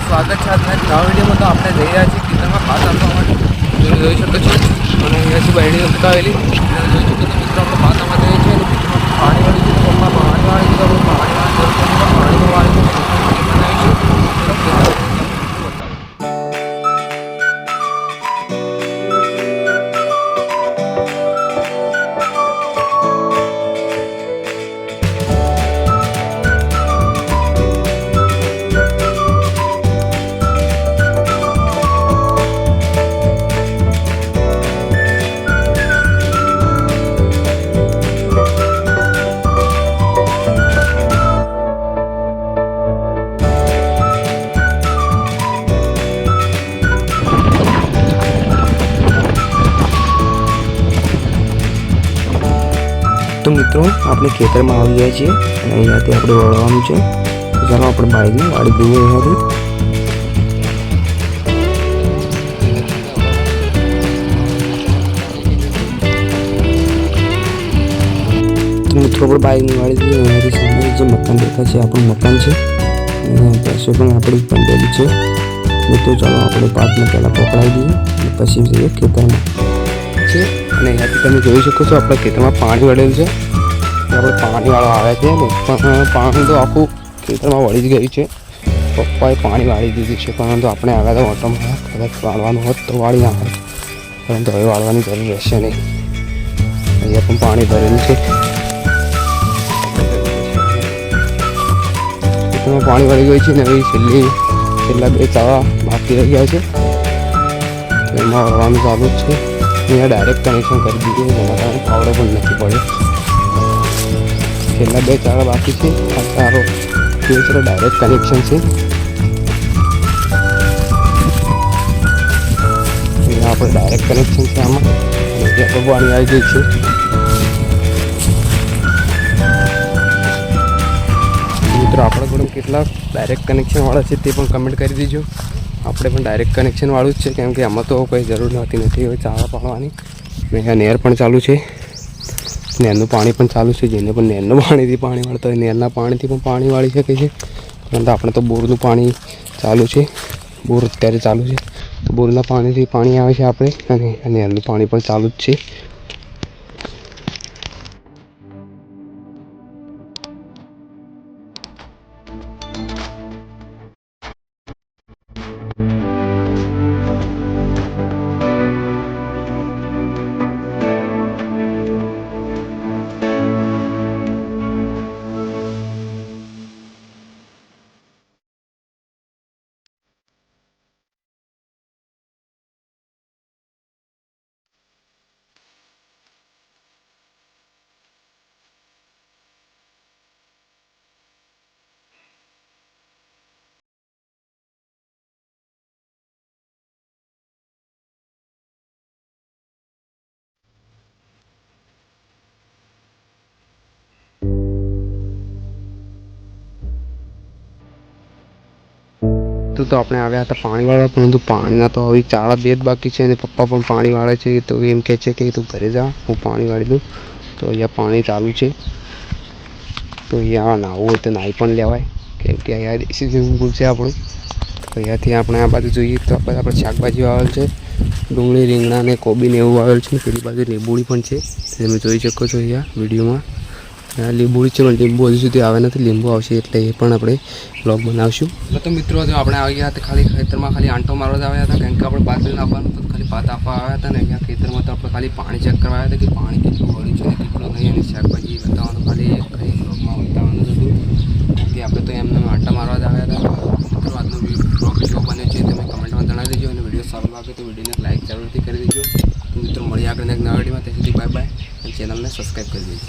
સ્વાગત છે આજના નવા વિડીયોમાં। તો આપણે જઈ રહ્યા છીએ ખેતરમાં ભાત આપવા માટે। તમે જોઈ શકો છો અને અહીંયાથી બાયડી ઉતાવેલી જોઈ શકો છો મિત્રો। આપણે ભાત આપવા જઈએ છીએ અને પાણી વાળી છે તો પપ્પા પાણી વાળી છે તો પાણી વાળી तो मित्रों अपने खेतर में आई गया छे અને અહીંયાથી આપણે વળવાનું છે। તો ચાલો આપણે બાઈકને વાળી દઈએ અહીંયાથી। તો મિત્રો આપણે બાઈકને વાળી દઈએ। અહીંયાથી સામે જે મકાન દેખાય છે આપણું મકાન છે અને પેસો પણ આપણી બંધેલી છે। મિત્રો ચાલો આપણે પાકને પહેલાં પકડાવી દઈએ અને પછી જઈએ ખેતરમાં છે। અને અહીંયાથી તમે જોઈ શકો છો આપણા ખેતરમાં પાણી વળેલું છે। આપણે પાણી વાળો આવે છે ને પણ પાણી તો આખું ખેતરમાં વળી જ ગયું છે। પપ્પાએ પાણી વાળી દીધું છે પરંતુ આપણે આગળ તો ઓટોમાં કદાચ વાળવાનું હોત તો વાળી નાખે, પરંતુ હવે વાળવાની જરૂર રહેશે નહીં। અહીંયા પણ પાણી ભરેલું છે। ખેતરમાં પાણી વળી ગયું છે ને હવે છેલ્લા 2 ચાવા બાકી રહી ગયા છે એમાં વળવાનું ચાલુ જ છે। અહીંયા ડાયરેક્ટ કનેક્શન કરી દીધું જેના કારણે પાવડો પણ નથી પડ્યો। છેલ્લા 2 ચાળા બાકી છે। આ ચારો કેસરો ડાયરેક્ટ કનેક્શન છે। આપણે ડાયરેક્ટ કનેક્શન છે આમાં અને ત્યાં પાણી આવી ગઈ છે। મિત્રો આપણા જોડે કેટલા ડાયરેક્ટ કનેક્શન વાળા છે તે પણ કમેન્ટ કરી દેજો। આપણે પણ ડાયરેક્ટ કનેક્શન વાળું જ છે કેમ કે આમાં તો કોઈ જરૂર નથી હવે ચાળા પાડવાની। અહીંયા નહેર પણ ચાલુ છે, નહેરનું પાણી પણ ચાલુ છે। જેને પણ નહેરનું પાણીથી પાણી વાળતા હોય નહેરના પાણીથી પણ પાણી વાળી શકે છે, પરંતુ આપણે તો બોરનું પાણી ચાલુ છે। બોર અત્યારે ચાલુ છે તો બોરના પાણીથી પાણી આવે છે આપણે અને નહેરનું પાણી પણ ચાલુ જ છે। તો આપણે આવ્યા હતા પાણી વાળવા, પરંતુ પાણીના તો હવે ચાળા 2 જ બાકી છે અને પપ્પા પણ પાણી વાળે છે। તો એમ કહે છે કે તું ઘરે જા, હું પાણી વાળી દઉં। તો અહીંયા પાણી ચાલુ છે તો અહીંયા નાહવું હોય તો નાહી પણ લેવાય કેમ કે અહીંયા દેશી સ્વિમિંગ પૂલ છે આપણું। તો અહીંયાથી આપણે આ બાજુ જોઈએ તો આપણે શાકભાજી આવેલ છે, ડુંગળી, રીંગણા ને કોબી ને એવું આવેલ છે। પેલી બાજુ લીંબુડી પણ છે, તમે જોઈ શકો છો અહીંયા વિડીયોમાં। લીંબુડી છે પણ લીંબુ હજુ સુધી આવે નથી, લીંબુ આવશે એટલે એ પણ આપણે બ્લોગ બનાવશું। તો મિત્રો આપણે આવી ગયા હતા ખાલી ખેતરમાં ખાલી આંટો મારવા જ આવ્યા હતા કેમ કે આપણે ભાત લઈને આવવાનું હતું, ખાલી ભાત આપવા આવ્યા હતા। ને અહીંયા ખેતરમાં તો આપણે ખાલી પાણી ચેક કરવા આવ્યા હતા કે પાણી કેટલું વળ્યું છે કેટલું નહીં, અને શાકભાજી બતાવવાનું ખાલી કઈ બ્લોગમાં બતાવવાનું હતું કે આપણે તો એમને આંટા મારવા જ આવ્યા હતા। મિત્રો આજનો બ્લોગ કેવો બન્યો છે તમે કમેન્ટમાં જણાવી દેજો અને વિડીયો સારો લાગે તો વિડીયોને લાઈક જરૂરથી કરી દેજો। તો મિત્રો મળીએ આગળ એક નવા વિડીયોમાં, ત્યાં સુધી બાય બાય અને ચેનલને સબસ્ક્રાઈબ કરી દેજો।